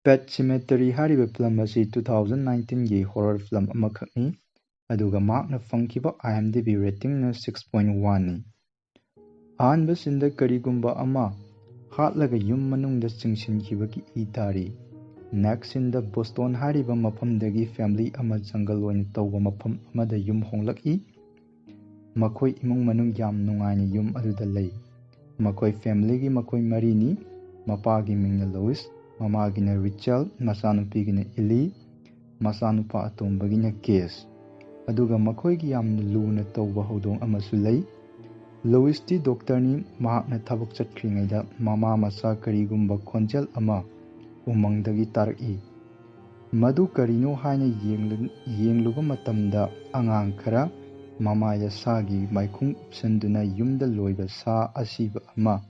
ꯄꯦꯠ symmetry ꯍꯥꯏꯔꯤꯕ film ꯑꯁꯤ 2019ꯒꯤ horror film ꯑꯃꯈꯛꯅꯤ, ꯑꯗꯨꯒ ꯃꯍꯥꯛꯅ ꯐꯪꯈꯤꯕ IMDb ꯔꯦꯇꯤꯡꯅ 6.1ꯅꯤ꯫ ꯑꯍꯥꯟꯕ ꯁꯤꯟꯗ ꯀꯔꯤꯒꯨꯝꯕ ꯑꯃ ꯍꯥꯠꯂꯒ ꯌꯨꯝ ꯃꯅꯨꯡꯗ ꯆꯤꯡꯁꯤꯟꯈꯤꯕꯒꯤ ꯏ ꯇꯥꯔꯤ꯫ ꯅꯦꯛꯁ ꯁꯤꯟꯗ ꯕꯣꯁꯇꯣꯟ ꯍꯥꯏꯔꯤꯕ ꯃꯐꯝꯗꯒꯤ ꯐꯦꯃꯤꯂꯤ ꯑꯃ ꯖꯪꯒꯜ ꯑꯣꯏꯅ ꯇꯧꯕ ꯃꯐꯝ ꯑꯃꯗ ꯌꯨꯝ ꯍꯣꯡꯂꯛꯏ꯫ ꯃꯈꯣꯏ ꯏꯃꯨꯡ ꯃꯅꯨꯡ ꯌꯥꯝ ꯅꯨꯡꯉꯥꯏꯅ ꯌꯨꯝ ꯑꯗꯨꯗ ꯂꯩ꯫ ꯃꯈꯣꯏ ꯐꯦꯃꯤꯂꯤꯒꯤ ꯃꯈꯣꯏ ꯃꯔꯤꯅꯤ, ꯃꯄꯥꯒꯤ ꯃꯤꯡꯅ ꯂꯨꯏꯁ, ꯃꯃꯥꯒꯤꯅ ꯔꯤꯆꯦꯜ, ꯃꯆꯥꯅꯨꯄꯤꯒꯤꯅ ꯏꯂꯤ, ꯃꯆꯥꯅꯨꯄꯥ ꯑꯇꯣꯝꯕꯒꯤꯅ ꯀꯦꯁ, ꯑꯗꯨꯒ ꯃꯈꯣꯏꯒꯤ ꯌꯥꯝꯅ ꯂꯨꯅ ꯇꯧꯕ ꯍꯧꯗꯣꯡ ꯑꯃꯁꯨ ꯂꯩ꯫ ꯂꯨꯏꯁꯇꯤ ꯗꯣꯛꯇꯔꯅꯤ꯫ ꯃꯍꯥꯛꯅ ꯊꯕꯛ ꯆꯠꯈ꯭ꯔꯤꯉꯩꯗ ꯃꯃꯥ ꯃꯆꯥ ꯀꯔꯤꯒꯨꯝꯕ ꯈꯣꯟꯖꯦꯜ ꯑꯃ ꯎꯃꯪꯗꯒꯤ ꯇꯥꯔꯛꯏ꯫ ꯃꯗꯨ ꯀꯔꯤꯅꯣ ꯍꯥꯏꯅ ꯌꯦꯡꯂꯨꯕ ꯃꯇꯝꯗ ꯑꯉꯥꯡ ꯈꯔ ꯃꯃꯥꯌ ꯁꯥꯒꯤ ꯃꯥꯏꯈꯨꯡ ꯎꯞꯁꯟꯗꯨꯅ ꯌꯨꯝꯗ ꯂꯣꯏꯕ ꯁꯥ ꯑꯁꯤꯕ ꯑꯃ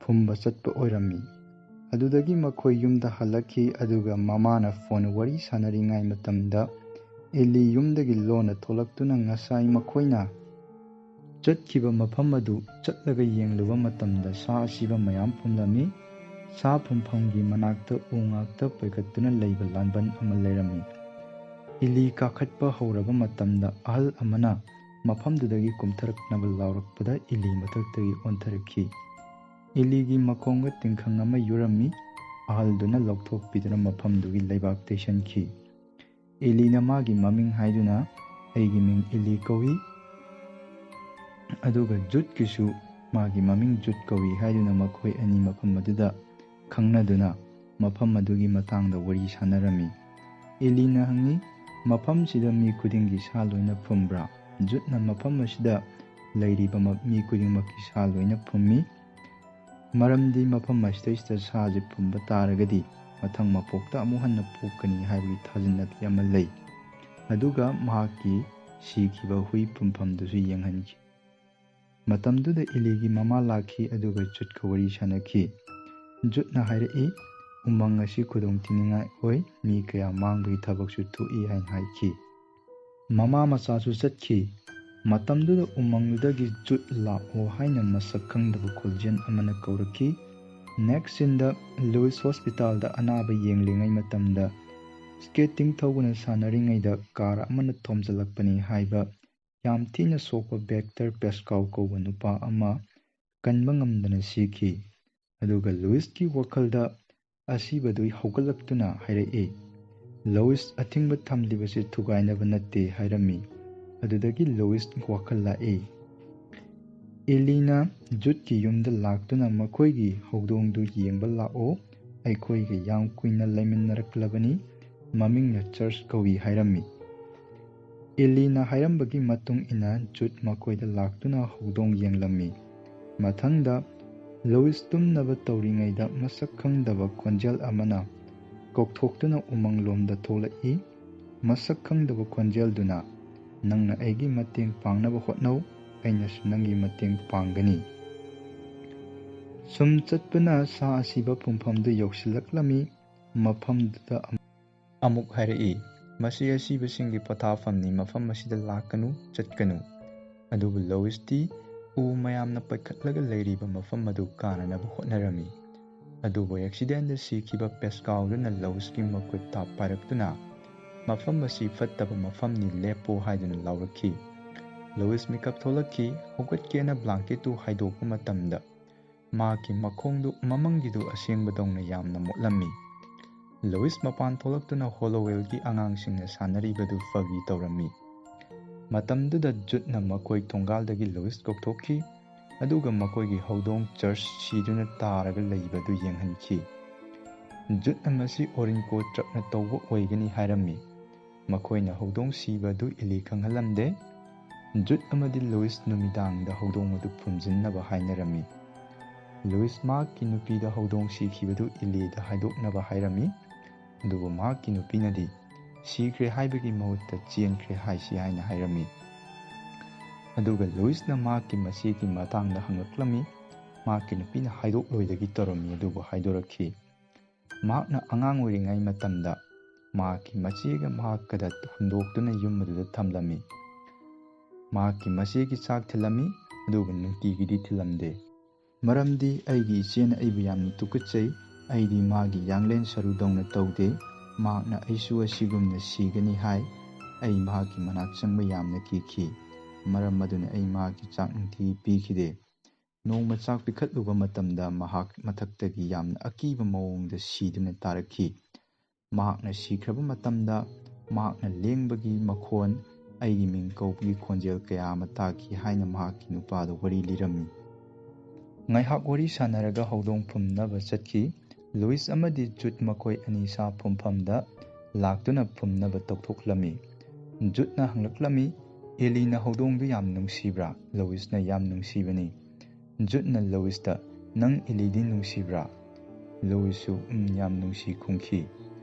ꯐꯨꯝꯕ ꯆꯠꯄ ꯑꯣꯏꯔꯝꯃꯤ꯫ ꯑꯗꯨꯗꯒꯤ ꯃꯈꯣꯏ ꯌꯨꯝꯗ ꯍꯜꯂꯛꯈꯤ, ꯑꯗꯨꯒ ꯃꯃꯥꯅ ꯐꯣꯟ ꯋꯥꯔꯤ ꯁꯥꯅꯔꯤꯉꯩ ꯃꯇꯝꯗ ꯏꯂꯤ ꯌꯨꯝꯗꯒꯤ ꯂꯣꯟꯅ ꯊꯣꯛꯂꯛꯇꯨꯅ ꯉꯁꯥꯏ ꯃꯈꯣꯏꯅ ꯆꯠꯈꯤꯕ ꯃꯐꯝ ꯑꯗꯨ ꯆꯠꯂꯒ ꯌꯦꯡꯂꯨꯕ ꯃꯇꯝꯗ ꯁꯥ ꯑꯁꯤꯕ ꯃꯌꯥꯝ ꯐꯨꯝꯂꯝꯃꯤ꯫ ꯁꯥ ꯐꯨꯝꯐꯝꯒꯤ ꯃꯅꯥꯛꯇ ꯎ ꯉꯥꯛꯇ ꯄꯩꯒꯠꯇꯨꯅ ꯂꯩꯕ ꯂꯥꯟꯕꯟ ꯑꯃ ꯂꯩꯔꯝꯃꯤ꯫ ꯏꯂꯤ ꯀꯥꯈꯠꯄ ꯍꯧꯔꯕ ꯃꯇꯝꯗ ꯑꯍꯜ ꯑꯃꯅ ꯃꯐꯝꯗꯨꯗꯒꯤ ꯀꯨꯝꯊꯔꯛꯅꯕ ꯂꯥꯎꯔꯛꯄꯗ ꯏꯂꯤ ꯃꯊꯛꯇꯒꯤ ꯑꯣꯟꯊꯔꯛꯈꯤ꯫ ꯏꯂꯤꯒꯤ ꯃꯈꯣꯡꯗ ꯇꯤꯡꯈꯪ ꯑꯃ ꯌꯨꯔꯝꯃꯤ꯫ ꯑꯍꯜꯗꯨꯅ ꯂꯧꯊꯣꯛꯄꯤꯗꯨꯅ ꯃꯐꯝꯗꯨꯒꯤ ꯂꯩꯕꯥꯛ ꯇꯩꯁꯟꯈꯤ꯫ ꯏꯂꯤꯅ ꯃꯥꯒꯤ ꯃꯃꯤꯡ ꯍꯥꯏꯗꯨꯅ, "ꯑꯩꯒꯤ ꯃꯤꯡ ꯏꯂꯤ ꯀꯧꯏ", ꯑꯗꯨꯒ ꯖꯨꯗꯀꯤꯁꯨ ꯃꯥꯒꯤ ꯃꯃꯤꯡ ꯖꯨꯗ ꯀꯧꯏ ꯍꯥꯏꯗꯨꯅ ꯃꯈꯣꯏ ꯑꯅꯤ ꯃꯐꯝ ꯑꯗꯨꯗ ꯈꯪꯅꯗꯨꯅ ꯃꯐꯝ ꯑꯗꯨꯒꯤ ꯃꯇꯥꯡꯗ ꯋꯥꯔꯤ ꯁꯥꯅꯔꯝꯃꯤ꯫ ꯏꯂꯤꯅ ꯍꯪꯉꯤ, "ꯃꯐꯝꯁꯤꯗ ꯃꯤ ꯈꯨꯗꯤꯡꯒꯤ ꯁꯥ ꯂꯣꯏꯅ ꯐꯨꯝꯕ꯭ꯔꯥ?" ꯖꯨꯗꯅ "ꯃꯐꯝ ꯑꯁꯤꯗ ꯂꯩꯔꯤꯕ ꯃꯤ ꯈꯨꯗꯤꯡꯃꯛꯀꯤ ꯁꯥ ꯂꯣꯏꯅ ꯐꯨꯝꯃꯤ, ꯃꯔꯝꯗꯤ ꯃꯐꯝ ꯑꯁꯤꯗꯩꯁꯤꯗ ꯁꯥꯁꯤ ꯐꯨꯝꯕ ꯇꯥꯔꯒꯗꯤ ꯃꯊꯪ ꯃꯄꯣꯛꯇ ꯑꯃꯨꯛ ꯍꯟꯅ ꯄꯣꯛꯀꯅꯤ ꯍꯥꯏꯕꯒꯤ ꯊꯥꯖꯅꯕꯤ ꯑꯃ ꯂꯩ", ꯑꯗꯨꯒ ꯃꯍꯥꯛꯀꯤ ꯁꯤꯈꯤꯕ ꯍꯨꯏ ꯐꯨꯝꯐꯝꯗꯨꯁꯨ ꯌꯦꯡꯍꯟꯈꯤ꯫ ꯃꯇꯝꯗꯨꯗ ꯏꯂꯤꯒꯤ ꯃꯃꯥ ꯂꯥꯛꯈꯤ, ꯑꯗꯨꯒ ꯖꯨꯗꯀ ꯋꯥꯔꯤ ꯁꯥꯅꯈꯤ꯫ ꯖꯨꯗꯅ ꯍꯥꯏꯔꯛꯏ, "ꯎꯃꯪ ꯑꯁꯤ ꯈꯨꯗꯣꯡꯊꯤꯅꯤꯡꯉꯥꯏ ꯑꯣꯏ, ꯃꯤ ꯀꯌꯥ ꯃꯥꯡꯕꯒꯤ ꯊꯕꯛꯁꯨ ꯊꯣꯛꯏ" ꯍꯥꯏꯅ ꯍꯥꯏꯈꯤ꯫ ꯃꯃꯥ ꯃꯆꯥꯁꯨ ꯆꯠꯈꯤ꯫ ꯃꯇꯝꯗꯨꯗ ꯎꯃꯪꯗꯨꯗꯒꯤ "ꯖꯨꯗ ꯂꯥꯛꯑꯣ" ꯍꯥꯏꯅ ꯃꯁꯛ ꯈꯪꯗꯕ ꯈꯣꯟꯖꯦꯜ ꯑꯃꯅ ꯀꯧꯔꯛꯈꯤ꯫ ꯅꯦꯛꯁ ꯁꯤꯟꯗ ꯂꯨꯏꯁ ꯍꯣꯁꯄꯤꯇꯥꯜꯗ ꯑꯅꯥꯕ ꯌꯦꯡꯂꯤꯉꯩ ꯃꯇꯝꯗ ꯁ꯭ꯀꯦꯇꯤꯡ ꯊꯧꯗꯨꯅ ꯁꯥꯟꯅꯔꯤꯉꯩꯗ ꯀꯥꯔ ꯑꯃꯅ ꯊꯣꯝꯖꯤꯜꯂꯛꯄꯅꯤ ꯍꯥꯏꯕ ꯌꯥꯝ ꯊꯤꯅ ꯁꯣꯛꯄ ꯚꯦꯛꯇꯔ ꯄꯦꯁꯀꯥꯎ ꯀꯧꯕ ꯅꯨꯄꯥ ꯑꯃ ꯀꯟꯕ ꯉꯝꯗꯅ ꯁꯤꯈꯤ꯫ ꯑꯗꯨꯒ ꯂꯨꯏꯁꯀꯤ ꯋꯥꯈꯜꯗ ꯑꯁꯤꯕꯗꯨ ꯍꯧꯒꯠꯂꯛꯇꯨꯅ ꯍꯥꯏꯔꯛꯏ, "ꯂꯨꯏꯁ, ꯑꯊꯤꯡꯕ ꯊꯝꯂꯤꯕꯁꯤ ꯊꯨꯒꯥꯏꯅꯕ ꯅꯠꯇꯦ" ꯍꯥꯏꯔꯝꯃꯤ꯫ ꯑꯗꯨꯗꯒꯤ ꯂꯨꯏꯁ ꯋꯥꯈꯜ ꯂꯥꯛꯏ꯫ ꯏꯂꯤꯅ ꯖꯨꯗꯀꯤ ꯌꯨꯝꯗ ꯂꯥꯛꯇꯨꯅ "ꯃꯈꯣꯏꯒꯤ ꯍꯧꯗꯣꯡꯗꯨ ꯌꯦꯡꯕ ꯂꯥꯛꯑꯣ, ꯑꯩꯈꯣꯏꯒ ꯌꯥꯝ ꯀꯨꯏꯅ ꯂꯩꯃꯤꯟꯅꯔꯛꯂꯕꯅꯤ, ꯃꯃꯤꯡꯅ ꯆꯥꯔꯂꯁ ꯀꯧꯏ" ꯍꯥꯏꯔꯝꯃꯤ꯫ ꯏꯂꯤꯅ ꯍꯥꯏꯔꯝꯕꯒꯤ ꯃꯇꯨꯡ ꯏꯟꯅ ꯖꯨꯗ ꯃꯈꯣꯏꯗ ꯂꯥꯛꯇꯨꯅ ꯍꯧꯗꯣꯡ ꯌꯦꯡꯂꯝꯃꯤ꯫ ꯃꯊꯪꯗ ꯂꯨꯏꯁ ꯇꯨꯝꯅꯕ ꯇꯧꯔꯤꯉꯩꯗ ꯃꯁꯛ ꯈꯪꯗꯕ ꯈꯣꯟꯖꯦꯜ ꯑꯃꯅ ꯀꯧꯊꯣꯛꯇꯨꯅ ꯎꯃꯪꯂꯣꯝꯗ ꯊꯣꯛꯂꯛꯏ꯫ ꯃꯁꯛ ꯈꯪꯗꯕ ꯈꯣꯟꯖꯦꯜꯗꯨꯅ, "ꯅꯪꯅ ꯑꯩꯒꯤ ꯃꯇꯦꯡ ꯄꯥꯡꯅꯕ ꯍꯣꯠꯅꯧ, ꯑꯩꯅꯁꯨ ꯅꯪꯒꯤ ꯃꯇꯦꯡ ꯄꯥꯡꯒꯅꯤ"꯫ ꯁꯨꯝ ꯆꯠꯄꯅ ꯁꯥ ꯑꯁꯤꯕ ꯐꯨꯝꯐꯝꯗꯨ ꯌꯧꯁꯤꯜꯂꯛꯂꯝꯃꯤ꯫ ꯃꯐꯝꯗꯨꯗ ꯑꯃꯨꯛ ꯍꯥꯏꯔꯛꯏ, "ꯃꯁꯤ ꯑꯁꯤꯕꯁꯤꯡꯒꯤ ꯄꯣꯊꯥꯐꯝꯅꯤ, ꯃꯐꯝ ꯑꯁꯤꯗ ꯂꯥꯛꯀꯅꯨ, ꯆꯠꯀꯅꯨ"꯫ ꯑꯗꯨꯕꯨ ꯂꯨꯏꯁꯇꯤ ꯎ ꯃꯌꯥꯝꯅ ꯄꯩꯈꯠꯂꯒ ꯂꯩꯔꯤꯕ ꯃꯐꯝ ꯑꯗꯨ ꯀꯥꯅꯅꯕ ꯍꯣꯠꯅꯔꯝꯃꯤ꯫ ꯑꯗꯨꯕꯨ ꯑꯦꯛꯁꯤꯗꯦꯟꯗ ꯁꯤꯈꯤꯕ ꯄꯦꯁꯀꯥꯎꯗꯨꯅ ꯂꯨꯏꯁꯀꯤ ꯃꯈꯨꯠꯇ ꯄꯥꯏꯔꯛꯇꯨꯅ, "ꯃꯐꯝ ꯑꯁꯤ ꯐꯠꯇꯕ ꯃꯐꯝꯅꯤ, ꯂꯦꯞꯄꯣ" ꯍꯥꯏꯗꯨꯅ ꯂꯥꯎꯔꯛꯈꯤ꯫ ꯂꯨꯏꯁ ꯃꯤꯀꯞ ꯊꯣꯛꯂꯛꯈꯤ꯫ ꯍꯧꯒꯠꯀꯦꯅ ꯕ꯭ꯂꯥꯡꯀꯦꯠꯇꯨ ꯍꯥꯏꯗꯣꯛꯄ ꯃꯇꯝꯗ ꯃꯍꯥꯛꯀꯤ ꯃꯈꯣꯡꯗꯨ ꯃꯃꯪꯒꯤꯗꯨ ꯑꯁꯦꯡꯕꯗꯧꯅ ꯌꯥꯝꯅ ꯃꯣꯠꯂꯝꯃꯤ꯫ ꯂꯨꯏꯁ ꯃꯄꯥꯟ ꯊꯣꯛꯂꯛꯇꯨꯅ ꯍꯣꯂꯣꯋꯦꯜꯒꯤ ꯑꯉꯥꯡꯁꯤꯡꯅ ꯁꯥꯟꯅꯔꯤꯕꯗꯨ ꯐꯥꯒꯤ ꯇꯧꯔꯝꯃꯤ꯫ ꯃꯇꯝꯗꯨꯗ ꯖꯨꯗꯅ ꯃꯈꯣꯏ ꯊꯣꯡꯒꯥꯜꯗꯒꯤ ꯂꯨꯏꯁ ꯀꯧꯊꯣꯛꯈꯤ, ꯑꯗꯨꯒ ꯃꯈꯣꯏꯒꯤ ꯍꯧꯗꯣꯡ ꯆꯥꯔꯂꯁ ꯁꯤꯗꯨꯅ ꯇꯥꯔꯒ ꯂꯩꯕꯗꯨ ꯌꯦꯡꯍꯟꯈꯤ꯫ ꯖꯨꯗꯅ ꯃꯁꯤ ꯑꯣꯔꯤꯟꯀꯣ ꯇ꯭ꯔꯛꯅ ꯇꯧꯕ ꯑꯣꯏꯒꯅꯤ ꯍꯥꯏꯔꯝꯃꯤ꯫ ꯃꯈꯣꯏꯅ ꯍꯧꯗꯣꯡ ꯁꯤꯕ ꯑꯗꯨ ꯏꯂꯤ ꯈꯪꯍꯜꯂꯝꯗꯦ꯫ ꯖꯨꯗ ꯑꯃꯗꯤ ꯂꯨꯏꯁ ꯅꯨꯃꯤꯗꯥꯡꯗ ꯍꯧꯗꯣꯡ ꯑꯗꯨ ꯐꯨꯝꯖꯤꯟꯅꯕ ꯍꯥꯏꯅꯔꯝꯃꯤ꯫ ꯂꯨꯏꯁ ꯃꯍꯥꯛꯀꯤ ꯅꯨꯄꯤꯗ ꯍꯧꯗꯣꯡ ꯁꯤꯈꯤꯕꯗꯨ ꯏꯂꯤꯗ ꯍꯥꯏꯗꯣꯛꯅꯕ ꯍꯥꯏꯔꯝꯃꯤ, ꯑꯗꯨꯕꯨ ꯃꯍꯥꯛꯀꯤ ꯅꯨꯄꯤꯅꯗꯤ ꯁꯤꯈ꯭ꯔꯦ ꯍꯥꯏꯕꯒꯤ ꯃꯍꯨꯠꯇ ꯆꯦꯟꯈ꯭ꯔꯦ ꯍꯥꯏꯁꯤ ꯍꯥꯏꯅ ꯍꯥꯏꯔꯝꯃꯤ꯫ ꯑꯗꯨꯒ ꯂꯨꯏꯁꯅ ꯃꯍꯥꯛꯀꯤ ꯃꯆꯦꯒꯤ ꯃꯇꯥꯡꯗ ꯍꯪꯂꯛꯂꯝꯃꯤ꯫ ꯃꯍꯥꯛꯀꯤ ꯅꯨꯄꯤꯅ ꯍꯥꯏꯗꯣꯛꯂꯣꯏꯗꯒꯤ ꯇꯧꯔꯝꯃꯤ, ꯑꯗꯨꯕꯨ ꯍꯥꯏꯗꯣꯔꯛꯈꯤ꯫ ꯃꯍꯥꯛꯅ ꯑꯉꯥꯡ ꯑꯣꯏꯔꯤꯉꯩ ꯃꯇꯝꯗ ꯃꯍꯥꯛꯀꯤ ꯃꯆꯦꯒ ꯃꯍꯥꯛꯀꯗ ꯍꯨꯟꯗꯣꯛꯇꯨꯅ ꯌꯨꯝ ꯑꯗꯨꯗ ꯊꯝꯂꯝꯃꯤ꯫ ꯃꯍꯥꯛꯀꯤ ꯃꯆꯦꯒꯤ ꯆꯥꯛ ꯊꯤꯜꯂꯝꯃꯤ, ꯑꯗꯨꯕꯨ ꯅꯨꯡꯇꯤꯒꯤꯗꯤ ꯊꯤꯜꯂꯝꯗꯦ, ꯃꯔꯝꯗꯤ "ꯑꯩꯒꯤ ꯏꯆꯦꯅ ꯑꯩꯕꯨ ꯌꯥꯝꯅ ꯇꯨꯀꯠꯆꯩ, ꯑꯩꯗꯤ ꯃꯥꯒꯤ ꯌꯥꯡꯂꯦꯟ ꯁꯔꯨꯗꯧꯅ ꯇꯧꯗꯦ꯫ ꯃꯍꯥꯛꯅ ꯑꯩꯁꯨ ꯑꯁꯤꯒꯨꯝꯅ ꯁꯤꯒꯅꯤ ꯍꯥꯏ꯫ ꯑꯩ ꯃꯍꯥꯛꯀꯤ ꯃꯅꯥꯛ ꯆꯪꯕ ꯌꯥꯝꯅ ꯀꯤꯈꯤ꯫ ꯃꯔꯝ ꯑꯗꯨꯅ ꯑꯩ ꯃꯍꯥꯛꯀꯤ ꯆꯥꯛ ꯅꯨꯡꯇꯤꯒꯤ ꯄꯤꯈꯤꯗꯦ꯫ ꯅꯣꯡꯃ ꯆꯥꯛ ꯄꯤꯈꯠꯂꯨꯕ ꯃꯇꯝꯗ ꯃꯍꯥꯛ ꯃꯊꯛꯇꯒꯤ ꯌꯥꯝꯅ ꯑꯀꯤꯕ ꯃꯑꯣꯡꯗ ꯁꯤꯗꯨꯅ ꯇꯥꯔꯛꯈꯤ꯫ ꯃꯍꯥꯛꯅ ꯁꯤꯈ꯭ꯔꯕ ꯃꯇꯝꯗ ꯃꯍꯥꯛꯅ ꯂꯦꯡꯕꯒꯤ ꯃꯈꯣꯟ, ꯑꯩꯒꯤ ꯃꯤꯡ ꯀꯧꯕꯒꯤ ꯈꯣꯟꯖꯦꯜ ꯀꯌꯥ ꯑꯃ ꯇꯥꯈꯤ ꯍꯥꯏꯅ ꯃꯍꯥꯛꯀꯤ ꯅꯨꯄꯥꯗ ꯋꯥꯔꯤ ꯂꯤꯔꯝꯃꯤ꯫ ꯉꯥꯏꯍꯥꯛ ꯋꯥꯔꯤ ꯁꯥꯅꯔꯒ ꯍꯧꯗꯣꯡ ꯐꯨꯝꯅꯕ ꯆꯠꯈꯤ꯫ ꯂꯨꯏꯁ ꯑꯃꯗꯤ ꯖꯨꯗ ꯃꯈꯣꯏ ꯑꯅꯤ ꯁꯥ ꯐꯨꯝꯐꯝꯗ ꯂꯥꯛꯇꯨꯅ ꯐꯨꯝꯅꯕ ꯇꯧꯊꯣꯛꯂꯝꯃꯤ꯫ ꯖꯨꯗꯅ ꯍꯪꯂꯛꯂꯝꯃꯤ, "ꯑꯦꯂꯤꯅ ꯍꯧꯗꯣꯡꯗꯨ ꯌꯥꯝ ꯅꯨꯡꯁꯤꯕ꯭ꯔꯥ?" ꯂꯨꯏꯁꯅ, "ꯌꯥꯝ ꯅꯨꯡꯁꯤꯕꯅꯤ꯫" ꯖꯨꯗꯅ ꯂꯨꯏꯁꯇ, "ꯅꯪ ꯑꯦꯂꯤꯗꯤ ꯅꯨꯡꯁꯤꯕ꯭ꯔꯥ?" ꯂꯨꯏꯁꯁꯨ ꯌꯥꯝ ꯅꯨꯡꯁꯤ ꯈꯨꯝꯈꯤ꯫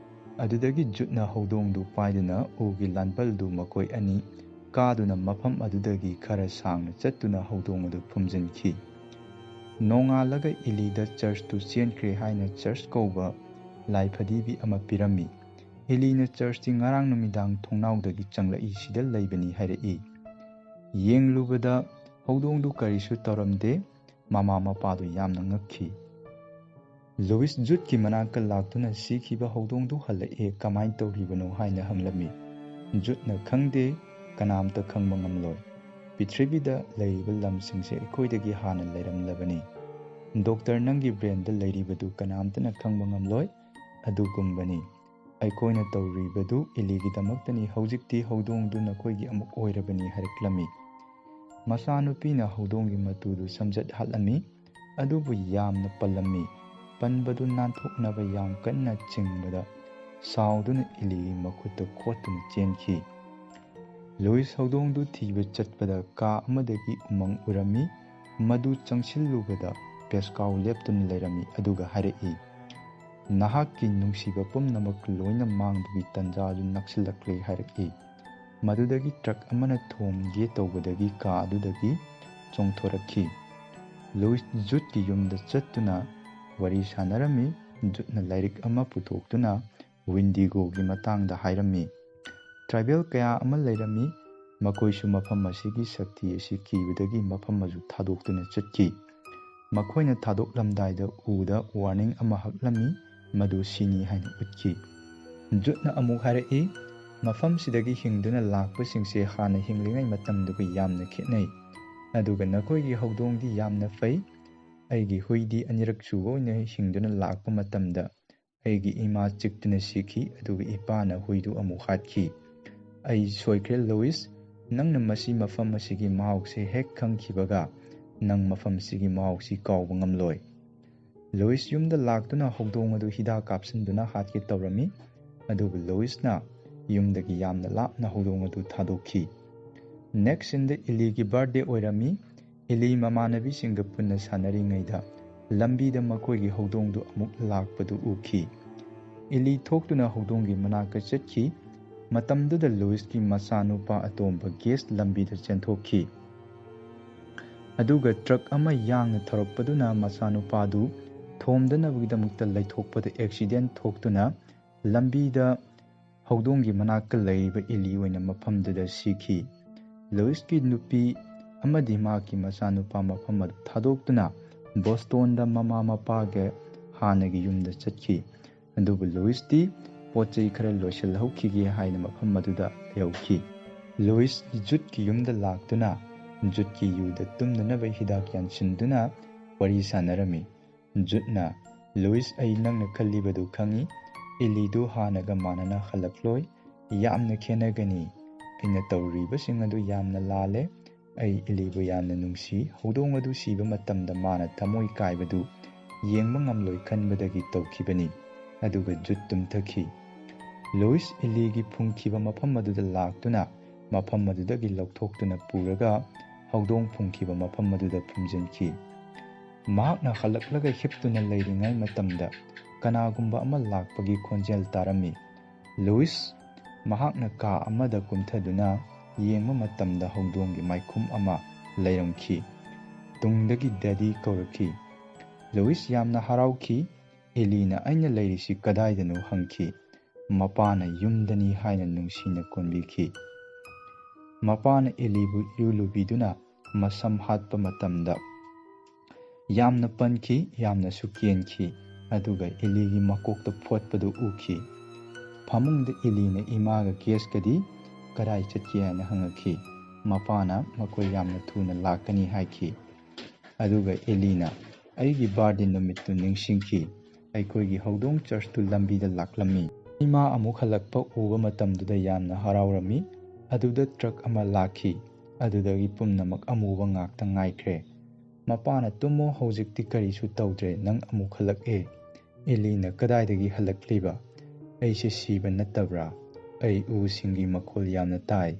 ꯑꯗꯨꯗꯒꯤ ꯖꯨꯗꯅ ꯍꯧꯗꯣꯡꯗꯨ ꯄꯥꯏꯗꯨꯅ ꯎꯒꯤ ꯂꯥꯟꯄꯜꯗꯨ ꯃꯈꯣꯏ ꯑꯅꯤ ꯀꯥꯗꯨꯅ ꯃꯐꯝ ꯑꯗꯨꯗꯒꯤ ꯈꯔ ꯁꯥꯡꯅ ꯆꯠꯇꯨꯅ ꯍꯧꯗꯣꯡ ꯑꯗꯨ ꯐꯨꯝꯖꯤꯟꯈꯤ꯫ ꯅꯣꯡꯉꯥꯜꯂꯒ ꯑꯦꯂꯤꯗ ꯆꯔꯆꯇꯨ ꯆꯦꯟꯈ꯭ꯔꯦ ꯍꯥꯏꯅ ꯆꯔꯆ ꯀꯧꯕ ꯂꯥꯏꯐꯗꯤꯕꯤ ꯑꯃ ꯄꯤꯔꯝꯃꯤ꯫ ꯑꯦꯂꯤꯅ ꯆꯔꯆꯇꯤ ꯉꯔꯥꯡ ꯅꯨꯃꯤꯗꯥꯡ ꯊꯣꯡꯅꯥꯎꯗꯒꯤ ꯆꯪꯂꯛꯏ, ꯁꯤꯗ ꯂꯩꯕꯅꯤ ꯍꯥꯏꯔꯛꯏ꯫ ꯌꯦꯡꯂꯨꯕꯗ ꯍꯧꯗꯣꯡꯗꯨ ꯀꯔꯤꯁꯨ ꯇꯧꯔꯝꯗꯦ꯫ ꯃꯃꯥ ꯃꯄꯥꯗꯨ ꯌꯥꯝꯅ ꯉꯛꯈꯤ꯫ ꯂꯨꯏꯁ ꯖꯨꯗꯀꯤ ꯃꯅꯥꯛꯇ ꯂꯥꯛꯇꯨꯅ ꯁꯤꯈꯤꯕ ꯍꯧꯗꯣꯡꯗꯨ ꯍꯜꯂꯛꯑꯦ, ꯀꯃꯥꯏꯅ ꯇꯧꯔꯤꯕꯅꯣ ꯍꯥꯏꯅ ꯍꯪꯂꯝꯃꯤ꯫ ꯖꯨꯗꯅ, "ꯈꯪꯗꯦ, ꯀꯅꯥꯝꯇ ꯈꯪꯕ ꯉꯝꯂꯣꯏ꯫ ꯄ꯭ꯔꯤꯊꯤꯕꯤꯗ ꯂꯩꯔꯤꯕ ꯂꯝꯁꯤꯡꯁꯦ ꯑꯩꯈꯣꯏꯗꯒꯤ ꯍꯥꯟꯅ ꯂꯩꯔꯝꯂꯕꯅꯤ꯫ ꯗꯣꯛꯇꯔ, ꯅꯪꯒꯤ ꯕ꯭ꯔꯦꯟꯗ ꯂꯩꯔꯤꯕꯗꯨ ꯀꯅꯥꯝꯇꯅ ꯈꯪꯕ ꯉꯝꯂꯣꯏ꯫ ꯑꯗꯨꯒꯨꯝꯕꯅꯤ꯫ ꯑꯩꯈꯣꯏꯅ ꯇꯧꯔꯤꯕꯗꯨ ꯑꯦꯂꯤꯒꯤꯗꯃꯛꯇꯅꯤ꯫ ꯍꯧꯖꯤꯛꯇꯤ ꯍꯧꯗꯣꯡꯗꯨ ꯅꯈꯣꯏꯒꯤ ꯑꯃꯨꯛ ꯑꯣꯏꯔꯕꯅꯤ" ꯍꯥꯏꯔꯛꯂꯝꯃꯤ꯫ ꯃꯆꯥꯅꯨꯄꯤꯅ ꯍꯧꯗꯣꯡꯒꯤ ꯃꯇꯨꯗꯨ ꯁꯝꯖꯠ ꯍꯥꯠꯂꯝꯃꯤ, ꯑꯗꯨꯕꯨ ꯌꯥꯝꯅ ꯄꯜꯂꯝꯃꯤ꯫ ꯄꯟꯕꯗꯨ ꯅꯥꯟꯊꯣꯛꯅꯕ ꯌꯥꯝ ꯀꯟꯅ ꯆꯤꯡꯕꯗ ꯁꯥꯎꯗꯨꯅ ꯑꯦꯂꯤꯒꯤ ꯃꯈꯨꯠꯇ ꯈꯣꯠꯇꯨꯅ ꯆꯦꯟꯈꯤ꯫ ꯂꯨꯏꯁ ꯍꯧꯗꯣꯡꯗꯨ ꯊꯤꯕ ꯆꯠꯄꯗ ꯀꯥ ꯑꯃꯗꯒꯤ ꯎꯃꯪ ꯎꯔꯝꯃꯤ꯫ ꯃꯗꯨ ꯆꯪꯁꯤꯜꯂꯨꯕꯗ ꯄꯦꯁꯀꯥꯎ ꯂꯦꯞꯇꯨꯅ ꯂꯩꯔꯝꯃꯤ, ꯑꯗꯨꯒ ꯍꯥꯏꯔꯛꯏ, "ꯅꯍꯥꯛꯀꯤ ꯅꯨꯡꯁꯤꯕ ꯄꯨꯝꯅꯃꯛ ꯂꯣꯏꯅ ꯃꯥꯡꯕꯒꯤ ꯇꯟꯖꯥꯗꯨ ꯅꯛꯁꯤꯜꯂꯛꯂꯦ" ꯍꯥꯏꯔꯛꯏ꯫ ꯃꯗꯨꯗꯒꯤ ꯇ꯭ꯔꯛ ꯑꯃꯅ ꯊꯣꯝꯒꯦ ꯇꯧꯕꯗꯒꯤ ꯀꯥ ꯑꯗꯨꯗꯒꯤ ꯆꯣꯡꯊꯣꯔꯛꯈꯤ꯫ ꯂꯨꯏꯁ ꯖꯨꯗꯀꯤ ꯌꯨꯝꯗ ꯆꯠꯇꯨꯅ ꯋꯥꯔꯤ ꯁꯥꯅꯔꯝꯃꯤ꯫ ꯖꯨꯗꯅ ꯂꯥꯏꯔꯤꯛ ꯑꯃ ꯄꯨꯊꯣꯛꯇꯨꯅ ꯋꯤꯟꯗꯤꯒꯣꯒꯤ ꯃꯇꯥꯡꯗ ꯍꯥꯏꯔꯝꯃꯤ꯫ ꯇ꯭ꯔꯥꯏꯕꯦꯜ ꯀꯌꯥ ꯑꯃ ꯂꯩꯔꯝꯃꯤ꯫ ꯃꯈꯣꯏꯁꯨ ꯃꯐꯝ ꯑꯁꯤꯒꯤ ꯁꯛꯇꯤ ꯑꯁꯤ ꯀꯤꯕꯗꯒꯤ ꯃꯐꯝ ꯑꯗꯨ ꯊꯥꯗꯣꯛꯇꯨꯅ ꯆꯠꯈꯤ꯫ ꯃꯈꯣꯏꯅ ꯊꯥꯗꯣꯛꯂꯝꯗꯥꯏꯗ ꯎꯗ ꯋꯥꯔꯅꯤꯡ ꯑꯃ ꯍꯛꯂꯝꯃꯤ, ꯃꯗꯨ ꯁꯤꯅꯤ ꯍꯥꯏꯅ ꯎꯠꯈꯤ꯫ ꯖꯨꯗꯅ ꯑꯃꯨꯛ ꯍꯥꯏꯔꯛꯏ, "ꯃꯐꯝꯁꯤꯗꯒꯤ ꯍꯤꯡꯗꯨꯅ ꯂꯥꯛꯄꯁꯤꯡꯁꯦ ꯍꯥꯟꯅ ꯍꯤꯡꯂꯤꯉꯩ ꯃꯇꯝꯗꯨꯒ ꯌꯥꯝꯅ ꯈꯦꯠꯅꯩ꯫ ꯑꯗꯨꯒ ꯅꯈꯣꯏꯒꯤ ꯍꯧꯗꯣꯡꯗꯤ ꯌꯥꯝꯅ ꯐꯩ꯫ ꯑꯩꯒꯤ ꯍꯨꯏꯗꯤ ꯑꯅꯤꯔꯛ ꯁꯨꯕ ꯑꯣꯏꯅ ꯍꯤꯡꯗꯨꯅ ꯂꯥꯛꯄ ꯃꯇꯝꯗ ꯑꯩꯒꯤ ꯏꯃꯥ ꯆꯤꯛꯇꯨꯅ ꯁꯤꯈꯤ, ꯑꯗꯨꯒ ꯏꯄꯥꯅ ꯍꯨꯏꯗꯨ ꯑꯃꯨꯛ ꯍꯥꯠꯈꯤ꯫ ꯑꯩ ꯁꯣꯏꯈ꯭ꯔꯦ ꯂꯨꯏꯁ꯫ ꯅꯪꯅ ꯃꯐꯝ ꯑꯁꯤꯒꯤ ꯃꯍꯥꯎꯁꯦ ꯍꯦꯛ ꯈꯪꯈꯤꯕꯒ ꯅꯪ ꯃꯐꯝꯁꯤꯒꯤ ꯃꯍꯥꯎꯁꯤ ꯀꯥꯎꯕ ꯉꯝꯂꯣꯏ." ꯂꯨꯏꯁ ꯌꯨꯝꯗ ꯂꯥꯛꯇꯨꯅ ꯍꯧꯗꯣꯡ ꯑꯗꯨ ꯍꯤꯗꯥꯛ ꯀꯥꯞꯁꯤꯟꯗꯨꯅ ꯍꯥꯠꯀꯦ ꯇꯧꯔꯝꯃꯤ, ꯑꯗꯨꯕꯨ ꯂꯨꯏꯁꯅ ꯌꯨꯝꯗꯒꯤ ꯌꯥꯝꯅ ꯂꯥꯞꯅ ꯍꯧꯗꯣꯡ ꯑꯗꯨ ꯊꯥꯗꯣꯛꯈꯤ꯫ ꯅꯦꯛꯁ ꯁꯤꯟꯗ ꯑꯦꯂꯤꯒꯤ ꯕꯥꯔꯊꯗꯦ ꯑꯣꯏꯔꯝꯃꯤ꯫ ꯑꯦꯂꯤ ꯃꯃꯥꯟꯅꯕꯤꯁꯤꯡꯒ ꯄꯨꯟꯅ ꯁꯥꯟꯅꯔꯤꯉꯩꯗ ꯂꯝꯕꯤꯗ ꯃꯈꯣꯏꯒꯤ ꯍꯧꯗꯣꯡꯗꯨ ꯑꯃꯨꯛ ꯂꯥꯛꯄꯗꯨ ꯎꯈꯤ꯫ ꯑꯦꯂꯤ ꯊꯣꯛꯇꯨꯅ ꯍꯧꯗꯣꯡꯒꯤ ꯃꯅꯥꯛꯇ ꯆꯠꯈꯤ꯫ ꯃꯇꯝꯗꯨꯗ ꯂꯨꯏꯁꯀꯤ ꯃꯆꯥꯅꯨꯄꯥ ꯑꯇꯣꯝꯕ ꯒꯦꯁ ꯂꯝꯕꯤꯗ ꯆꯦꯟꯊꯣꯛꯈꯤ, ꯑꯗꯨꯒ ꯇ꯭ꯔꯛ ꯑꯃ ꯌꯥꯡꯅ ꯊꯧꯔꯛꯄꯗꯨꯅ ꯃꯆꯥꯅꯨꯄꯥꯗꯨ ꯊꯣꯝꯗꯅꯕꯒꯤꯗꯃꯛꯇ ꯂꯩꯊꯣꯛꯄꯗ ꯑꯦꯛꯁꯤꯗꯦꯟꯠ ꯊꯣꯛꯇꯨꯅ ꯂꯝꯕꯤꯗ ꯍꯧꯗꯣꯡꯒꯤ ꯃꯅꯥꯛꯇ ꯂꯩꯔꯤꯕ ꯑꯦꯂꯤ ꯑꯣꯏꯅ ꯃꯐꯝꯗꯨꯗ ꯁꯤꯈꯤ꯫ ꯂꯨꯏꯁꯀꯤ ꯅꯨꯄꯤ ꯑꯃꯗꯤ ꯃꯍꯥꯛꯀꯤ ꯃꯆꯥꯅꯨꯄꯥ ꯃꯐꯝ ꯑꯗꯨ ꯊꯥꯗꯣꯛꯇꯨꯅ ꯕꯣꯁꯇꯣꯟꯗ ꯃꯃꯥ ꯃꯄꯥꯒ ꯍꯥꯟꯅꯒꯤ ꯌꯨꯝꯗ ꯆꯠꯈꯤ, ꯑꯗꯨꯕꯨ ꯂꯨꯏꯁꯇꯤ ꯄꯣꯠꯆꯩ ꯈꯔ ꯂꯣꯏꯁꯤꯜꯍꯧꯈꯤꯒꯦ ꯍꯥꯏꯅ ꯃꯐꯝ ꯑꯗꯨꯗ ꯂꯩꯍꯧꯈꯤ꯫ ꯂꯨꯏꯁ ꯖꯨꯗꯀꯤ ꯌꯨꯝꯗ ꯂꯥꯛꯇꯨꯅ ꯖꯨꯗꯀꯤ ꯌꯨꯗ ꯇꯨꯝꯅꯅꯕ ꯍꯤꯗꯥꯛ ꯌꯥꯟꯁꯤꯟꯗꯨꯅ ꯋꯥꯔꯤ ꯁꯥꯅꯔꯝꯃꯤ꯫ ꯖꯨꯗꯅ, "ꯂꯨꯏꯁ, ꯑꯩ ꯅꯪꯅ ꯈꯜꯂꯤꯕꯗꯨ ꯈꯪꯏ꯫ ꯑꯦꯂꯤꯗꯨ ꯍꯥꯟꯅꯒ ꯃꯥꯟꯅꯅ ꯍꯜꯂꯛꯂꯣꯏ, ꯌꯥꯝꯅ ꯈꯦꯟꯅꯒꯅꯤ꯫ ꯑꯩꯅ ꯇꯧꯔꯤꯕꯁꯤꯡ ꯑꯗꯨ ꯌꯥꯝꯅ ꯂꯥꯜꯂꯦ꯫ ꯑꯩ ꯑꯦꯂꯤꯕꯨ ꯌꯥꯝꯅ ꯅꯨꯡꯁꯤ꯫ ꯍꯧꯗꯣꯡ ꯑꯗꯨ ꯁꯤꯕ ꯃꯇꯝꯗ ꯃꯥꯅ ꯊꯃꯣꯏ ꯀꯥꯏꯕꯗꯨ ꯌꯦꯡꯕ ꯉꯝꯂꯣꯏ ꯈꯟꯕꯗꯒꯤ ꯇꯧꯈꯤꯕꯅꯤ꯫" ꯑꯗꯨꯒ ꯖꯨꯗ ꯇꯨꯝꯊꯈꯤ꯫ ꯂꯨꯏꯁ ꯑꯦꯂꯤꯒꯤ ꯐꯨꯝꯈꯤꯕ ꯃꯐꯝ ꯑꯗꯨꯗ ꯂꯥꯛꯇꯨꯅ ꯃꯐꯝ ꯑꯗꯨꯗꯒꯤ ꯂꯧꯊꯣꯛꯇꯨꯅ ꯄꯨꯔꯒ ꯍꯧꯗꯣꯡ ꯐꯨꯝꯈꯤꯕ ꯃꯐꯝ ꯑꯗꯨꯗ ꯐꯨꯝꯖꯤꯟꯈꯤ꯫ ꯃꯍꯥꯛꯅ ꯍꯜꯂꯛꯂꯒ ꯍꯤꯞꯇꯨꯅ ꯂꯩꯔꯤꯉꯩ ꯃꯇꯝꯗ ꯀꯅꯥꯒꯨꯝꯕ ꯑꯃ ꯂꯥꯛꯄꯒꯤ ꯈꯣꯟꯖꯦꯜ ꯇꯥꯔꯝꯃꯤ꯫ ꯂꯨꯏꯁ ꯃꯍꯥꯛꯅ ꯀꯥ ꯑꯃꯗ ꯀꯨꯝꯊꯗꯨꯅ ꯌꯦꯡꯕ ꯃꯇꯝꯗ ꯍꯧꯗꯣꯡꯒꯤ ꯃꯥꯏꯈꯨꯝ ꯑꯃ ꯂꯩꯔꯝꯈꯤ꯫ ꯇꯨꯡꯗꯒꯤ ꯗꯦꯗꯤ ꯀꯧꯔꯛꯈꯤ꯫ ꯂꯨꯏꯁ ꯌꯥꯝꯅ ꯍꯔꯥꯎꯈꯤ꯫ ꯑꯦꯂꯤꯅ "ꯑꯩꯅ ꯂꯩꯔꯤꯁꯤ ꯀꯗꯥꯏꯗꯅꯣ?" ꯍꯪꯈꯤ꯫ ꯃꯄꯥꯅ "ꯌꯨꯝꯗꯅꯤ" ꯍꯥꯏꯅ ꯅꯨꯡꯁꯤꯅ ꯀꯣꯟꯕꯤꯈꯤ꯫ ꯃꯄꯥꯅ ꯑꯦꯂꯤꯕꯨ ꯏꯔꯨ ꯂꯨꯕꯤꯗꯨꯅ ꯃꯁꯝ ꯍꯥꯠꯄ ꯃꯇꯝꯗ ꯌꯥꯝꯅ ꯄꯟꯈꯤ, ꯌꯥꯝꯅꯁꯨ ꯀꯦꯟꯈꯤ꯫ ꯑꯗꯨꯒ ꯏꯂꯤꯒꯤ ꯃꯀꯣꯛꯇ ꯐꯣꯠꯄꯗꯨ ꯎꯈꯤ꯫ ꯐꯃꯨꯡꯗ ꯏꯂꯤꯅ ꯏꯃꯥꯒ ꯒꯦꯁꯀꯗꯤ ꯀꯗꯥꯏ ꯆꯠꯈꯤ ꯍꯥꯏꯅ ꯍꯪꯉꯛꯈꯤ꯫ ꯃꯄꯥꯅ ꯃꯈꯣꯏ ꯌꯥꯝꯅ ꯊꯨꯅ ꯂꯥꯛꯀꯅꯤ ꯍꯥꯏꯈꯤ꯫ ꯑꯗꯨꯒ ꯏꯂꯤꯅ ꯑꯩꯒꯤ ꯕꯥꯔꯗꯦ ꯅꯨꯃꯤꯠꯇꯨ ꯅꯤꯡꯁꯤꯡꯈꯤ꯫ ꯑꯩꯈꯣꯏꯒꯤ ꯍꯧꯗꯣꯡ ꯆꯔꯆꯇꯨ ꯂꯝꯕꯤꯗ ꯂꯥꯛꯂꯝꯃꯤ꯫ ꯏꯃꯥ ꯑꯃꯨꯛ ꯍꯜꯂꯛꯄ ꯎꯕ ꯃꯇꯝꯗꯨꯗ ꯌꯥꯝꯅ ꯍꯔꯥꯎꯔꯝꯃꯤ꯫ ꯑꯗꯨꯗ ꯇ꯭ꯔꯛ ꯑꯃ ꯂꯥꯛꯈꯤ꯫ ꯑꯗꯨꯗꯒꯤ ꯄꯨꯝꯅꯃꯛ ꯑꯃꯨꯕ ꯉꯥꯛꯇ ꯉꯥꯏꯈ꯭ꯔꯦ꯫ ꯃꯄꯥꯅ ꯇꯨꯝꯃꯣ, ꯍꯧꯖꯤꯛꯇꯤ ꯀꯔꯤꯁꯨ ꯇꯧꯗ꯭ꯔꯦ, ꯅꯪ ꯑꯃꯨꯛ ꯍꯜꯂꯛꯑꯦ꯫ ꯏꯂꯤꯅ ꯀꯗꯥꯏꯗꯒꯤ ꯍꯜꯂꯛꯂꯤꯕ? ꯑꯩꯁꯦ ꯁꯤꯕ ꯅꯠꯇꯕ꯭ꯔꯥ? ꯑꯩ ꯎꯁꯤꯡꯒꯤ ꯃꯈꯣꯜ ꯌꯥꯝꯅ ꯇꯥꯏ꯫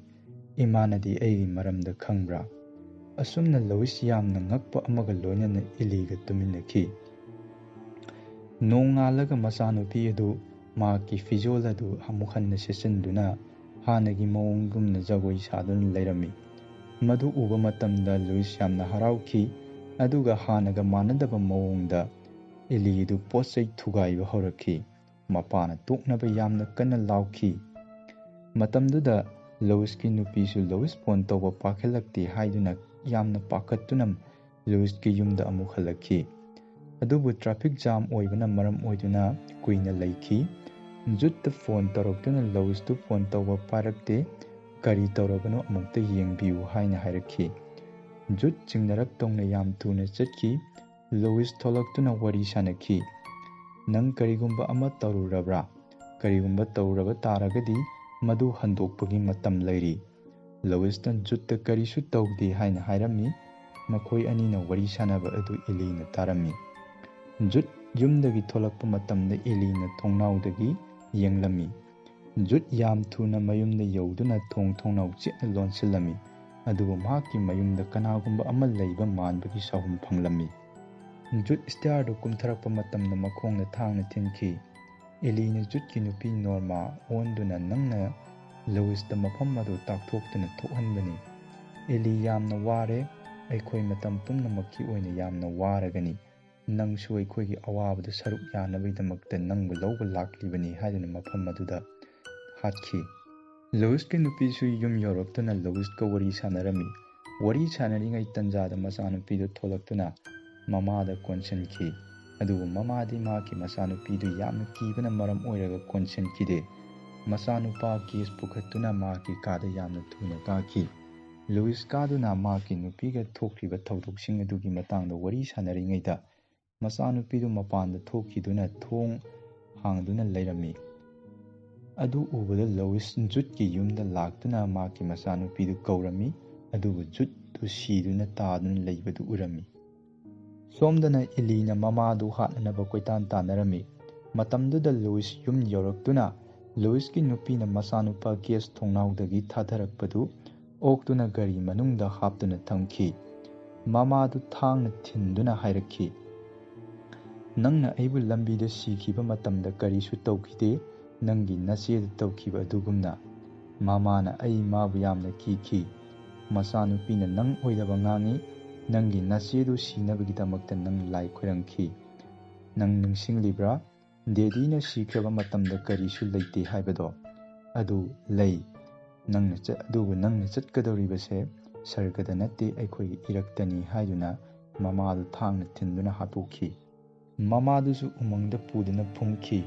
ꯏꯃꯥꯅꯗꯤ ꯑꯩꯒꯤ ꯃꯔꯝꯗ ꯈꯪꯕ꯭ꯔꯥ? ꯑꯁꯨꯝꯅ ꯂꯨꯏꯁ ꯌꯥꯝꯅ ꯉꯛꯄ ꯑꯃꯒ ꯂꯣꯏꯅꯅ ꯏꯂꯤꯒ ꯇꯨꯃꯤꯟꯅꯈꯤ꯫ ꯅꯣꯡꯉꯥꯜꯂꯒ ꯃꯆꯥꯅꯨꯄꯤ ꯑꯗꯨ ꯃꯍꯥꯛꯀꯤ ꯐꯤꯖꯣꯜ ꯑꯗꯨ ꯑꯃꯨꯛ ꯍꯟꯅ ꯁꯦꯠꯆꯤꯟꯗꯨꯅ ꯍꯥꯟꯅꯒꯤ ꯃꯑꯣꯡꯒꯨꯝꯅ ꯖꯒꯣꯏ ꯁꯥꯗꯨꯅ ꯂꯩꯔꯝꯃꯤ꯫ ꯃꯗꯨ ꯎꯕ ꯃꯇꯝꯗ ꯂꯨꯏꯁ ꯌꯥꯝꯅ ꯍꯔꯥꯎꯈꯤ꯫ ꯑꯗꯨꯒ ꯍꯥꯟꯅꯒ ꯃꯥꯟꯅꯗꯕ ꯃꯑꯣꯡꯗ ꯏꯂꯤꯗꯨ ꯄꯣꯠꯆꯩ ꯊꯨꯒꯥꯏꯕ ꯍꯧꯔꯛꯈꯤ꯫ ꯃꯄꯥꯅ ꯇꯣꯛꯅꯕ ꯌꯥꯝꯅ ꯀꯟꯅ ꯂꯥꯎꯈꯤ꯫ ꯃꯇꯝꯗꯨꯗ ꯂꯨꯏꯁꯀꯤ ꯅꯨꯄꯤꯁꯨ ꯂꯨꯏꯁ ꯐꯣꯟ ꯇꯧꯕ ꯄꯥꯏꯈꯠꯂꯛꯇꯦ ꯍꯥꯏꯗꯨꯅ ꯌꯥꯝꯅ ꯄꯥꯈꯠꯇꯨꯅ ꯂꯨꯏꯁꯀꯤ ꯌꯨꯝꯗ ꯑꯃꯨꯛ ꯍꯜꯂꯛꯈꯤ꯫ ꯑꯗꯨꯕꯨ ꯇ꯭ꯔꯥꯐꯤꯛ ꯖꯥꯝ ꯑꯣꯏꯕꯅ ꯃꯔꯝ ꯑꯣꯏꯗꯨꯅ ꯀꯨꯏꯅ ꯂꯩꯈꯤ꯫ ꯖꯨꯗꯇ ꯐꯣꯟ ꯇꯧꯔꯛꯇꯨꯅ ꯂꯨꯏꯁꯇꯨ ꯐꯣꯟ ꯇꯧꯕ ꯄꯥꯏꯔꯛꯇꯦ, ꯀꯔꯤ ꯇꯧꯔꯕꯅꯣ ꯑꯃꯨꯛꯇ ꯌꯦꯡꯕꯤꯌꯨ ꯍꯥꯏꯅ ꯍꯥꯏꯔꯛꯈꯤ꯫ ꯖꯨꯗ ꯆꯤꯡꯅꯔꯛꯇꯧꯅ ꯌꯥꯝ ꯊꯨꯅ ꯆꯠꯈꯤ꯫ ꯂꯨꯏꯁ ꯊꯣꯛꯂꯛꯇꯨꯅ ꯋꯥꯔꯤ ꯁꯥꯅꯈꯤ꯫ ꯅꯪ ꯀꯔꯤꯒꯨꯝꯕ ꯑꯃ ꯇꯧꯔꯨꯔꯕ꯭ꯔꯥ? ꯀꯔꯤꯒꯨꯝꯕ ꯇꯧꯔꯨꯔꯕ ꯇꯥꯔꯒꯗꯤ ꯃꯗꯨ ꯍꯟꯗꯣꯛꯄꯒꯤ ꯃꯇꯝ ꯂꯩꯔꯤ꯫ ꯂꯨꯏꯁꯅ ꯖꯨꯗꯇ ꯀꯔꯤꯁꯨ ꯇꯧꯗꯦ ꯍꯥꯏꯅ ꯍꯥꯏꯔꯝꯃꯤ꯫ ꯃꯈꯣꯏ ꯑꯅꯤꯅ ꯋꯥꯔꯤ ꯁꯥꯅꯕ ꯑꯗꯨ ꯏꯂꯤꯅ ꯇꯥꯔꯝꯃꯤ꯫ ꯖꯨꯗ ꯌꯨꯝꯗꯒꯤ ꯊꯣꯛꯂꯛꯄ ꯃꯇꯝꯗ ꯏꯂꯤꯅ ꯊꯣꯡꯅꯥꯎꯗꯒꯤ ꯌꯦꯡꯂꯝꯃꯤ꯫ ꯖꯨꯗ ꯌꯥꯝ ꯊꯨꯅ ꯃꯌꯨꯝꯗ ꯌꯧꯗꯨꯅ ꯊꯣꯡꯅꯥꯎ ꯆꯦꯠꯅ ꯂꯣꯟꯁꯤꯜꯂꯝꯃꯤ꯫ ꯑꯗꯨꯕꯨ ꯃꯍꯥꯛꯀꯤ ꯃꯌꯨꯝꯗ ꯀꯅꯥꯒꯨꯝꯕ ꯑꯃ ꯂꯩꯕ ꯃꯥꯟꯕꯒꯤ ꯁꯥꯍꯨꯝ ꯐꯪꯂꯝꯃꯤ꯫ ꯖꯨꯗ ꯁ꯭ꯇꯦꯌꯔꯗꯨ ꯀꯨꯝꯊꯔꯛꯄ ꯃꯇꯝꯗ ꯃꯈꯣꯡꯅ ꯊꯥꯡꯅ ꯊꯤꯟꯈꯤ꯫ ꯏꯂꯤꯅ ꯖꯨꯗꯀꯤ ꯅꯨꯄꯤ ꯅꯣꯔꯃꯥ ꯑꯣꯟꯗꯨꯅ ꯅꯪꯅ ꯂꯨꯏꯁꯇ ꯃꯐꯝ ꯑꯗꯨ ꯇꯥꯛꯊꯣꯛꯇꯨꯅ ꯊꯣꯛꯍꯟꯕꯅꯤ꯫ ꯏꯂꯤ ꯌꯥꯝꯅ ꯋꯥꯔꯦ꯫ ꯑꯩꯈꯣꯏ ꯃꯇꯝ ꯄꯨꯝꯅꯃꯛꯀꯤ ꯑꯣꯏꯅ ꯌꯥꯝꯅ ꯋꯥꯔꯒꯅꯤ꯫ ꯅꯪꯁꯨ ꯑꯩꯈꯣꯏꯒꯤ ꯑꯋꯥꯕꯗ ꯁꯔꯨꯛ ꯌꯥꯅꯕꯒꯤꯗꯃꯛꯇ ꯅꯪꯕꯨ ꯂꯧꯕ ꯂꯥꯛꯂꯤꯕꯅꯤ ꯍꯥꯏꯗꯨꯅ ꯃꯐꯝ ꯑꯗꯨꯗ ꯍꯥꯠꯈꯤ꯫ ꯂꯨꯏꯁꯀꯤ ꯅꯨꯄꯤꯁꯨ ꯌꯨꯝ ꯌꯧꯔꯛꯇꯨꯅ ꯂꯨꯏꯁꯀ ꯋꯥꯔꯤ ꯁꯥꯅꯔꯝꯃꯤ꯫ ꯋꯥꯔꯤ ꯁꯥꯅꯔꯤꯉꯩ ꯇꯟꯖꯥꯗ ꯃꯆꯥꯅꯨꯄꯤꯗꯨ ꯊꯣꯛꯂꯛꯇꯨꯅ ꯃꯃꯥꯗ ꯀꯣꯟꯁꯤꯟꯈꯤ꯫ ꯑꯗꯨꯕꯨ ꯃꯃꯥꯗꯤ ꯃꯍꯥꯛꯀꯤ ꯃꯆꯥꯅꯨꯄꯤꯗꯨ ꯌꯥꯝꯅ ꯀꯤꯕꯅ ꯃꯔꯝ ꯑꯣꯏꯔꯒ ꯀꯣꯟꯁꯤꯟꯈꯤꯗꯦ꯫ ꯃꯆꯥꯅꯨꯄꯥ ꯒꯦꯁ ꯄꯨꯈꯠꯇꯨꯅ ꯃꯍꯥꯛꯀꯤ ꯀꯥꯗ ꯌꯥꯝꯅ ꯊꯨꯅ ꯀꯥꯈꯤ꯫ ꯂꯨꯏꯁ ꯀꯥꯗꯨꯅ ꯃꯍꯥꯛꯀꯤ ꯅꯨꯄꯤꯒ ꯊꯣꯛꯈꯤꯕ ꯊꯧꯗꯣꯛꯁꯤꯡ ꯑꯗꯨꯒꯤ ꯃꯇꯥꯡꯗ ꯋꯥꯔꯤ ꯁꯥꯅꯔꯤꯉꯩꯗ ꯃꯆꯥꯅꯨꯄꯤꯗꯨ ꯃꯄꯥꯟꯗ ꯊꯣꯛꯈꯤꯗꯨꯅ ꯊꯣꯡ ꯍꯥꯡꯗꯨꯅ ꯂꯩꯔꯝꯃꯤ꯫ ꯑꯗꯨ ꯎꯕꯗ ꯂꯨꯏꯁ ꯖꯨꯗꯀꯤ ꯌꯨꯝꯗ ꯂꯥꯛꯇꯨꯅ ꯃꯍꯥꯛꯀꯤ ꯃꯆꯥꯅꯨꯄꯤꯗꯨ ꯀꯧꯔꯝꯃꯤ꯫ ꯑꯗꯨꯕꯨ ꯖꯨꯗꯇꯨ ꯁꯤꯗꯨꯅ ꯇꯥꯗꯨꯅ ꯂꯩꯕꯗꯨ ꯎꯔꯝꯃꯤ꯫ ꯁꯣꯝꯗꯅ ꯏꯂꯤꯅ ꯃꯃꯥꯗꯨ ꯍꯥꯠꯅꯅꯕ ꯀꯣꯏꯇꯥꯟ ꯇꯥꯟꯅꯔꯝꯃꯤ꯫ ꯃꯇꯝꯗꯨꯗ ꯂꯨꯏꯁ ꯌꯨꯝ ꯌꯧꯔꯛꯇꯨꯅ ꯂꯨꯏꯁꯀꯤ ꯅꯨꯄꯤꯅ ꯃꯆꯥꯅꯨꯄꯥ ꯒꯦꯁ ꯊꯣꯡꯅꯥꯎꯗꯒꯤ ꯊꯥꯗꯔꯛꯄꯗꯨ ꯑꯣꯛꯇꯨꯅ ꯒꯥꯔꯤ ꯃꯅꯨꯡꯗ ꯍꯥꯞꯇꯨꯅ ꯊꯝꯈꯤ꯫ ꯃꯃꯥꯗꯨ ꯊꯥꯡꯅ ꯊꯤꯟꯗꯨꯅ ꯍꯥꯏꯔꯛꯈꯤ, ꯅꯪꯅ ꯑꯩꯕꯨ ꯂꯝꯕꯤꯗ ꯁꯤꯈꯤꯕ ꯃꯇꯝꯗ ꯀꯔꯤꯁꯨ ꯇꯧꯈꯤꯗꯦ, ꯅꯪꯒꯤ ꯅꯆꯦꯗ ꯇꯧꯈꯤꯕ ꯑꯗꯨꯒꯨꯝꯅ꯫ ꯃꯃꯥꯅ ꯑꯩ ꯃꯥꯕꯨ ꯌꯥꯝꯅ ꯀꯤꯈꯤ꯫ ꯃꯆꯥꯅꯨꯄꯤꯅ ꯅꯪ ꯑꯣꯏꯗꯕ ꯉꯥꯡꯉꯤ꯫ ꯅꯪꯒꯤ ꯅꯆꯦꯗꯨ ꯁꯤꯅꯕꯒꯤꯗꯃꯛꯇ ꯅꯪ ꯂꯥꯏ ꯈꯣꯏꯔꯝꯈꯤ꯫ ꯅꯪ ꯅꯤꯡꯁꯤꯡꯂꯤꯕ꯭ꯔꯥ? ꯗꯦꯗꯤꯅ ꯁꯤꯈ꯭ꯔꯕ ꯃꯇꯝꯗ ꯀꯔꯤꯁꯨ ꯂꯩꯇꯦ ꯍꯥꯏꯕꯗꯣ? ꯑꯗꯨ ꯂꯩ꯫ ꯑꯗꯨꯕꯨ ꯅꯪꯅ ꯆꯠꯀꯗꯧꯔꯤꯕꯁꯦ ꯁꯔꯒꯗ ꯅꯠꯇꯦ, ꯑꯩꯈꯣꯏꯒꯤ ꯏꯔꯛꯇꯅꯤ ꯍꯥꯏꯗꯨꯅ ꯃꯃꯥꯗꯨ ꯊꯥꯡꯅ ꯊꯤꯟꯗꯨꯅ ꯍꯥꯠꯇꯣꯛꯈꯤ꯫ ꯃꯃꯥꯗꯨꯁꯨ ꯎꯃꯪꯗ ꯄꯨꯗꯨꯅ ꯐꯨꯝꯈꯤ꯫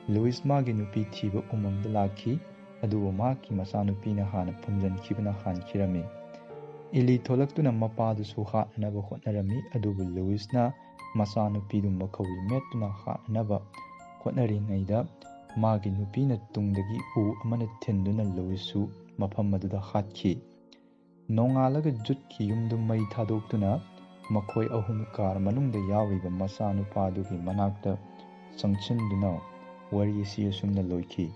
ꯂꯨꯏꯁ ꯃꯥꯒꯤ ꯅꯨꯄꯤ ꯊꯤꯕ ꯎꯃꯪꯗ ꯂꯥꯛꯈꯤ꯫ ꯑꯗꯨꯕꯨ ꯃꯍꯥꯛꯀꯤ ꯃꯆꯥꯅꯨꯄꯤꯅ ꯍꯥꯟꯅ ꯐꯨꯝꯖꯤꯟꯈꯤꯕꯅ ꯍꯥꯟꯈꯤꯔꯝꯃꯤ꯫ ꯏꯂꯤ ꯊꯣꯛꯂꯛꯇꯨꯅ ꯃꯄꯥꯗꯨꯁꯨ ꯍꯥꯠꯅꯅꯕ ꯍꯣꯠꯅꯔꯝꯃꯤ꯫ ꯑꯗꯨꯕꯨ ꯂꯨꯏꯁꯅ ꯃꯆꯥꯅꯨꯄꯤꯗꯨ ꯃꯈꯧꯔꯤ ꯃꯦꯠꯇꯨꯅ ꯍꯥꯠꯅꯅꯕ ꯍꯣꯠꯅꯔꯤꯉꯩꯗ ꯃꯥꯒꯤ ꯅꯨꯄꯤꯅ ꯇꯨꯡꯗꯒꯤ ꯎ ꯑꯃꯅ ꯊꯤꯟꯗꯨꯅ ꯂꯨꯏꯁꯁꯨ ꯃꯐꯝ ꯑꯗꯨꯗ ꯍꯥꯠꯈꯤ꯫ ꯅꯣꯡꯉꯥꯜꯂꯒ ꯖꯨꯗꯀꯤ ꯌꯨꯝꯗꯨ ꯃꯩ ꯊꯥꯗꯣꯛꯇꯨꯅ ꯃꯈꯣꯏ ꯑꯍꯨꯝ ꯀꯥꯔ ꯃꯅꯨꯡꯗ ꯌꯥꯎꯔꯤꯕ ꯃꯆꯥꯅꯨꯄꯥꯗꯨꯒꯤ ꯃꯅꯥꯛꯇ ꯆꯪꯁꯤꯟꯗꯨꯅ ꯋꯥꯔꯤ ꯑꯁꯤ ꯑꯁꯨꯝꯅ ꯂꯣꯏꯈꯤ꯫